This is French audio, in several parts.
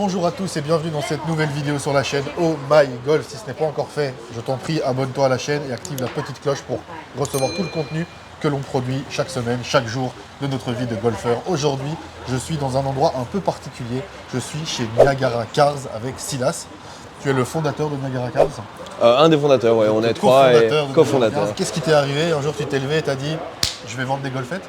Bonjour à tous et bienvenue dans cette nouvelle vidéo sur la chaîne Oh My Golf. Si ce n'est pas encore fait, je t'en prie, abonne-toi à la chaîne et active la petite cloche pour recevoir tout le contenu que l'on produit chaque semaine, chaque jour de notre vie de golfeur. Aujourd'hui, je suis dans un endroit un peu particulier. Je suis chez Niagara Cars avec Silas. Tu es le fondateur de Niagara Cars? Un des fondateurs, ouais. On est trois et cofondateurs. Qu'est-ce qui t'est arrivé? Un jour, tu t'es levé et t'as dit « Je vais vendre des golfettes ».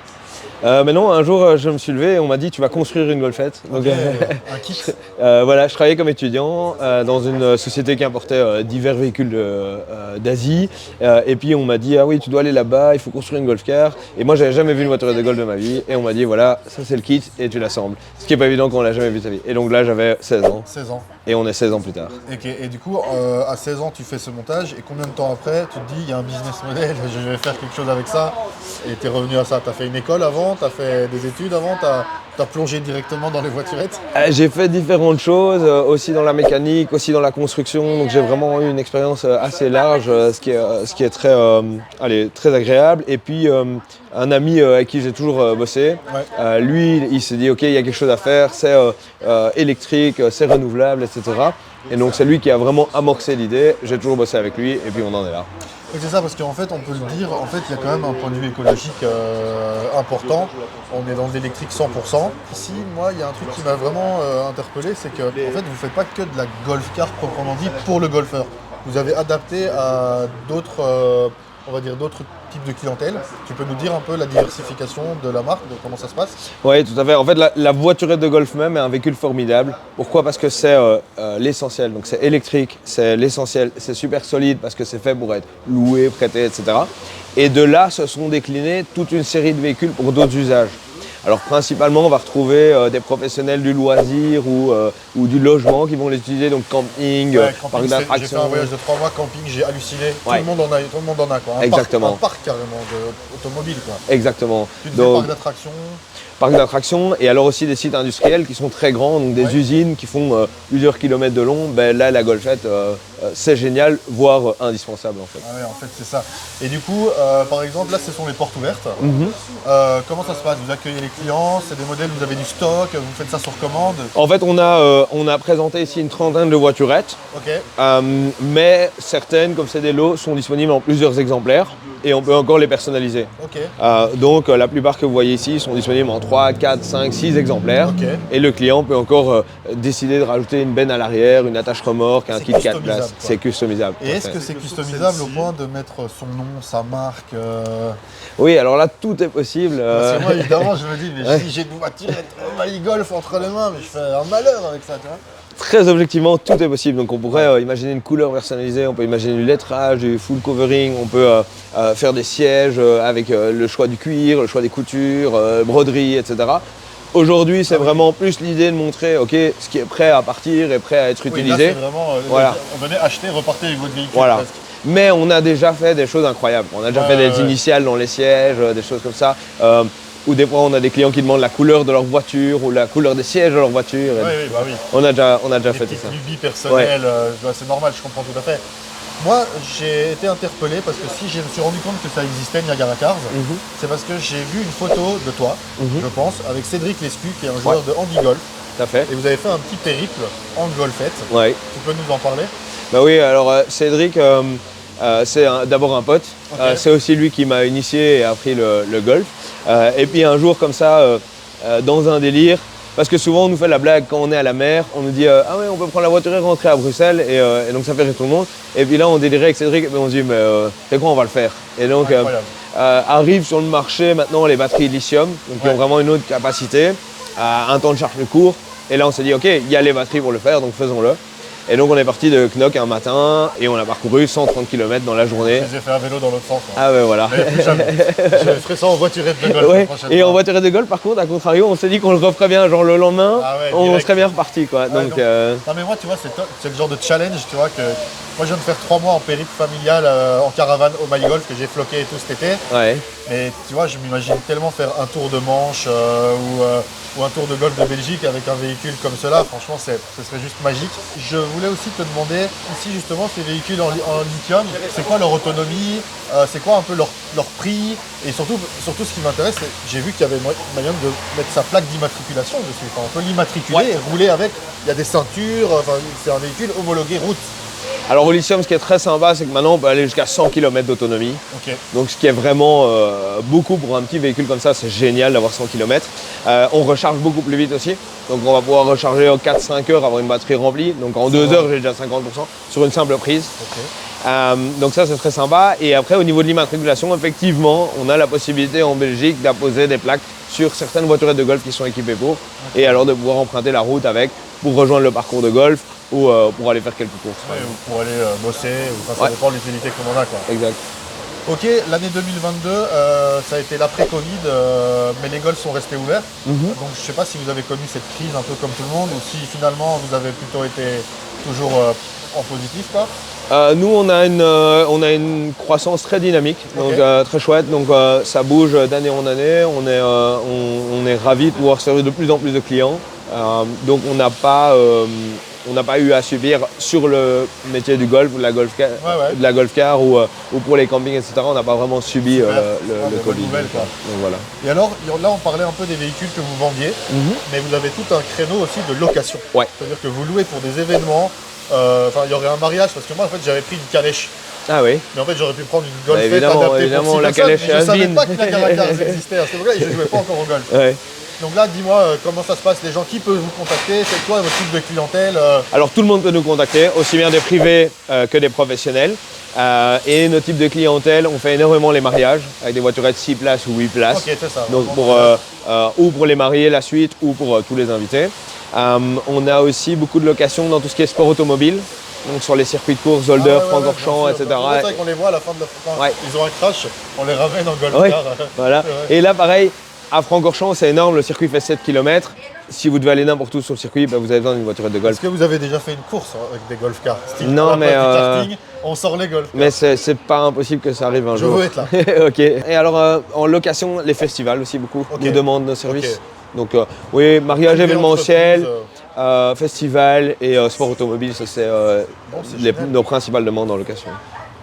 Mais non, un jour, je me suis levé et on m'a dit tu vas construire une golfette. Donc, un kit. Voilà, je travaillais comme étudiant dans une société qui importait divers véhicules d'Asie. Et puis on m'a dit ah oui, tu dois aller là-bas, il faut construire une golf car. Et moi, j'avais jamais vu une voiture de golf de ma vie. Et on m'a dit voilà, ça c'est le kit et tu l'assembles. Ce qui est pas évident quand on l'a jamais vu de sa vie. Et donc là, j'avais 16 ans. 16 ans. Et on est 16 ans plus tard. Et du coup, à 16 ans, tu fais ce montage. Et combien de temps après, tu te dis il y a un business model, je vais faire quelque chose avec ça. Et tu es revenu à ça. Tu as fait une école avant, tu as fait des études avant, tu as plongé directement dans les voiturettes? J'ai fait différentes choses, aussi dans la mécanique, aussi dans la construction. Donc j'ai vraiment eu une expérience assez large, ce qui est très agréable. Et puis un ami avec qui j'ai toujours bossé, ouais. Lui, il s'est dit ok, il y a quelque chose à faire, c'est électrique, c'est renouvelable, etc. Et donc c'est lui qui a vraiment amorcé l'idée. J'ai toujours bossé avec lui et puis on en est là. C'est ça, parce qu'en fait, on peut le dire, en fait, il y a quand même un point de vue écologique important. On est dans l'électrique 100%. Ici, moi, il y a un truc qui m'a vraiment interpellé, c'est que en fait, vous ne faites pas que de la golf car proprement dit pour le golfeur. Vous avez adapté à d'autres, on va dire, d'autres types de clientèle. Tu peux nous dire un peu la diversification de la marque, de comment ça se passe? Oui, tout à fait. En fait, la voiturette de golf même est un véhicule formidable. Pourquoi? Parce que c'est l'essentiel. Donc c'est électrique, c'est l'essentiel. C'est super solide parce que c'est fait pour être loué, prêté, etc. Et de là, se sont déclinés toute une série de véhicules pour d'autres usages. Alors principalement, on va retrouver des professionnels du loisir ou du logement qui vont l'utiliser, donc camping, parc d'attractions. J'ai fait un voyage de 3 mois camping, j'ai halluciné. Ouais. Tout le monde en a quoi. Exactement. Un parc carrément automobile quoi. Exactement. Tu disais parc d'attractions. Parcs d'attractions et alors aussi des sites industriels qui sont très grands, donc des usines qui font plusieurs kilomètres de long. Ben là, la golfette, c'est génial, voire indispensable en fait. Ah ouais, en fait, c'est ça. Et du coup, par exemple, là, ce sont les portes ouvertes. Comment ça se passe? Vous accueillez les clients? C'est des modèles, vous avez du stock? Vous faites ça sur commande? En fait, on a présenté ici une trentaine de voiturettes. Ok. Mais certaines, comme c'est des lots, sont disponibles en plusieurs exemplaires et on peut encore les personnaliser. Ok. Donc la plupart que vous voyez ici sont disponibles en 3, 4, 5, 6 exemplaires. Ok. Et le client peut encore décider de rajouter une benne à l'arrière, une attache remorque, un kit 4 places. C'est customisable. Et est-ce que c'est customisable au point de mettre son nom, sa marque Oui, alors là, tout est possible. Parce que moi, évidemment, je me dis, mais si j'ai une voiturette golf entre les mains, mais je fais un malheur avec ça, tu vois. Très objectivement, tout est possible. Donc on pourrait imaginer une couleur personnalisée, on peut imaginer du lettrage, du full covering, on peut faire des sièges avec le choix du cuir, le choix des coutures, broderie, etc. Aujourd'hui, c'est vraiment plus l'idée de montrer ce qui est prêt à partir et prêt à être utilisé. Là, c'est vraiment, voilà. On venait acheter, repartir avec votre véhicule. Voilà. Presque. Mais on a déjà fait des choses incroyables. On a déjà fait des initiales dans les sièges, des choses comme ça. Ou des fois, on a des clients qui demandent la couleur de leur voiture ou la couleur des sièges de leur voiture. Oui. On a déjà fait tout ça. Des lubies personnelles, c'est normal, je comprends tout à fait. Moi, j'ai été interpellé parce que si je me suis rendu compte que ça existait, Niagara Cars, c'est parce que j'ai vu une photo de toi, je pense, avec Cédric Lescu, qui est un joueur de handi-golf. Tout à fait. Et vous avez fait un petit périple en golfette. Ouais. Tu peux nous en parler? Bah oui, alors Cédric, c'est d'abord un pote. Okay. C'est aussi lui qui m'a initié et appris le golf. Et puis un jour comme ça, dans un délire, parce que souvent on nous fait la blague quand on est à la mer, on nous dit ah ouais on peut prendre la voiture et rentrer à Bruxelles et donc ça fait rire tout le monde. Et puis là on délirait avec Cédric et on se dit mais c'est quoi on va le faire. Et donc arrivent sur le marché maintenant les batteries lithium, donc qui ont vraiment une autre capacité, un temps de charge plus court. Et là on s'est dit ok il y a les batteries pour le faire donc faisons-le. Et donc on est parti de Knock un matin et on a parcouru 130 km dans la journée. J'ai fait un vélo dans l'autre sens. Hein. Ah ouais voilà. Je ferai ça en voiturette de golf. Ouais. Et en voiturette de golf par contre, à contrario, on s'est dit qu'on le referait bien, genre le lendemain, on serait bien reparti quoi. Donc, non mais moi tu vois, c'est le genre de challenge, tu vois, que moi je viens de faire 3 mois en périple familial en caravane au My Golf que j'ai floqué tout cet été. Ouais. Mais tu vois, je m'imagine tellement faire un tour de Manche ou ou un tour de golf de Belgique avec un véhicule comme cela, franchement, ce serait juste magique. Je voulais aussi te demander, ici justement, ces véhicules en lithium, c'est quoi leur autonomie, c'est quoi un peu leur prix, et surtout ce qui m'intéresse, c'est j'ai vu qu'il y avait moyen de mettre sa plaque d'immatriculation dessus. Enfin, on peut l'immatriculer et rouler avec. Il y a des ceintures, enfin, c'est un véhicule homologué route. Alors au lithium, ce qui est très sympa, c'est que maintenant on peut aller jusqu'à 100 km d'autonomie. Okay. Donc ce qui est vraiment beaucoup pour un petit véhicule comme ça, c'est génial d'avoir 100 km. On recharge beaucoup plus vite aussi. Donc on va pouvoir recharger en 4-5 heures, avoir une batterie remplie. Donc en 2 heures, j'ai déjà 50% sur une simple prise. Okay. Donc ça, c'est très sympa. Et après, au niveau de l'immatriculation, effectivement, on a la possibilité en Belgique d'apposer des plaques sur certaines voiturettes de golf qui sont équipées pour. Okay. Et alors de pouvoir emprunter la route avec pour rejoindre le parcours de golf ou pour aller faire quelques courses. Ouais, ou pour aller bosser, ou ça dépend de l'utilité qu'on en a. Quoi. Exact. Ok, l'année 2022, ça a été l'après-Covid, mais les golfs sont restés ouverts. Donc je ne sais pas si vous avez connu cette crise un peu comme tout le monde, ou si finalement vous avez plutôt été toujours en positif, quoi. Nous, on a une croissance très dynamique, donc très chouette. Donc ça bouge d'année en année. On est ravis de pouvoir servir de plus en plus de clients. Donc on n'a pas eu à subir sur le métier du golf ou de la golf car ou pour les campings, etc. On n'a pas vraiment subi le Covid. Nouvelle, quoi. Donc, voilà. Et alors, là, on parlait un peu des véhicules que vous vendiez, mais vous avez tout un créneau aussi de location. Ouais. C'est-à-dire que vous louez pour des événements. Enfin, il y aurait un mariage, parce que moi, en fait, j'avais pris une calèche. Ah oui. Mais en fait, j'aurais pu prendre une golfette adaptée pour 6 la personnes, calèche, mais je ne savais pas que la Caracar existait à ce moment-là et je ne jouais pas encore au golf. Ouais. Donc là, dis-moi, comment ça se passe? Les gens qui peuvent vous contacter? C'est quoi votre type de clientèle? Alors, tout le monde peut nous contacter, aussi bien des privés que des professionnels. Et nos types de clientèle, on fait énormément les mariages avec des voiturettes 6 places ou 8 places. Ok, c'est ça. Donc ou pour les mariés, la suite, ou pour tous les invités. On a aussi beaucoup de locations dans tout ce qui est sport automobile. Donc sur les circuits de course, Zolder, Francorchamps, etc. C'est vrai qu'on les voit à la fin de ils ont un crash, on les ramène en golf car. Voilà. Et là, pareil, à Francorchamps, c'est énorme, le circuit fait 7 km. Si vous devez aller n'importe où sur le circuit, vous avez besoin d'une voiturette de golf. Est-ce que vous avez déjà fait une course avec des golf cars? Non, mais karting, on sort les golf cars. Mais c'est pas impossible que ça arrive un jour. Je veux être là. Ok. Et alors, en location, les festivals aussi beaucoup nous demandent nos services. Donc oui, mariage événementiel, festival et sport automobile, ça c'est nos principales demandes en location.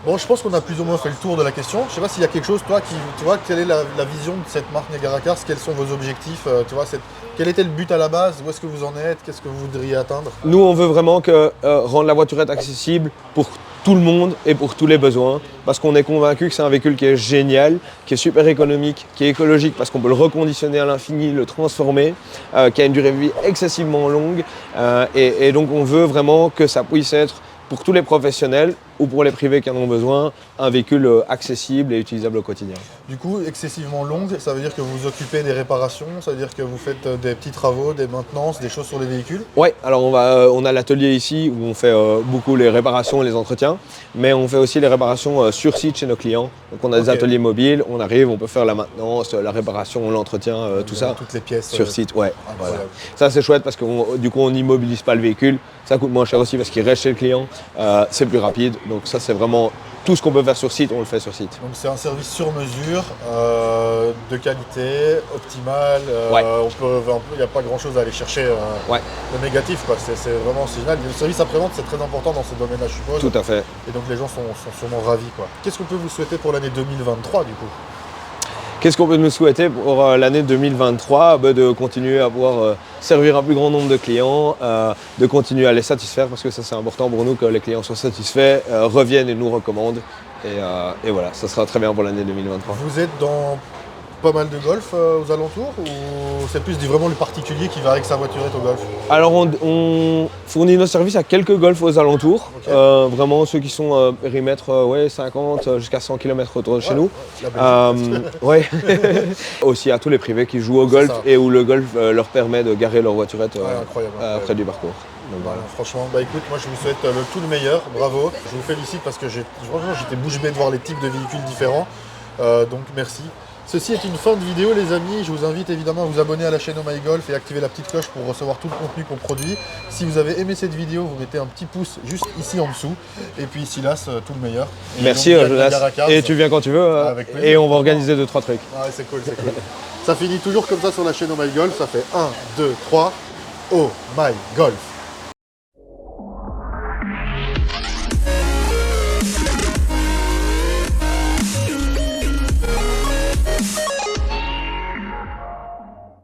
Bon, je pense qu'on a plus ou moins fait le tour de la question. Je ne sais pas s'il y a quelque chose, toi, tu vois, quelle est la vision de cette marque Niagara Cars? Quels sont vos objectifs? Tu vois, quel était le but à la base? Où est-ce que vous en êtes? Qu'est-ce que vous voudriez atteindre? Nous, on veut vraiment rendre la voiturette accessible pour tout le monde et pour tous les besoins, parce qu'on est convaincu que c'est un véhicule qui est génial, qui est super économique, qui est écologique parce qu'on peut le reconditionner à l'infini, le transformer, qui a une durée de vie excessivement longue, et donc on veut vraiment que ça puisse être pour tous les professionnels ou pour les privés qui en ont besoin, un véhicule accessible et utilisable au quotidien. Du coup, excessivement longue, ça veut dire que vous vous occupez des réparations, ça veut dire que vous faites des petits travaux, des maintenances, des choses sur les véhicules? Oui, alors on a l'atelier ici où on fait beaucoup les réparations et les entretiens, mais on fait aussi les réparations sur site chez nos clients. Donc on a des ateliers mobiles, on arrive, on peut faire la maintenance, la réparation, l'entretien, tout ça. Toutes les pièces. Sur site, ouais. Voilà. Ça c'est chouette parce que du coup on n'immobilise pas le véhicule, ça coûte moins cher aussi parce qu'il reste chez le client, c'est plus rapide. Donc ça c'est vraiment tout ce qu'on peut faire sur site, on le fait sur site. Donc c'est un service sur mesure, de qualité, optimal. Il n'y a pas grand chose à aller chercher de négatif, quoi. C'est vraiment génial. Le service après-vente c'est très important dans ce domaine-là, je suppose. Tout à fait. Et donc les gens sont sûrement ravis, quoi. Qu'est-ce qu'on peut vous souhaiter pour l'année 2023 du coup? Qu'est-ce qu'on peut nous souhaiter pour l'année 2023? De continuer à pouvoir servir un plus grand nombre de clients, de continuer à les satisfaire parce que ça c'est important pour nous que les clients soient satisfaits, reviennent et nous recommandent. Et voilà, ça sera très bien pour l'année 2023. Vous êtes dans pas mal de golf aux alentours ou c'est plus vraiment le particulier qui va avec sa voiturette au golf? Alors on fournit nos services à quelques golfs aux alentours, vraiment ceux qui sont périmètre 50 jusqu'à 100 km autour de chez nous. Aussi à tous les privés qui jouent au golf et où le golf leur permet de garer leur voiturette près du parcours. Donc, voilà, franchement, écoute, moi je vous souhaite tout le meilleur, bravo. Je vous félicite parce que franchement j'étais bouche bée de voir les types de véhicules différents, donc merci. Ceci est une fin de vidéo les amis, je vous invite évidemment à vous abonner à la chaîne Oh My Golf et activer la petite cloche pour recevoir tout le contenu qu'on produit. Si vous avez aimé cette vidéo, vous mettez un petit pouce juste ici en dessous. Et puis Silas, tout le meilleur. Et merci Jonas, et tu viens quand tu veux, et on va organiser 2-3 trucs. Ouais, c'est cool, c'est cool. Ça finit toujours comme ça sur la chaîne Oh My Golf, ça fait 1, 2, 3, Oh My Golf.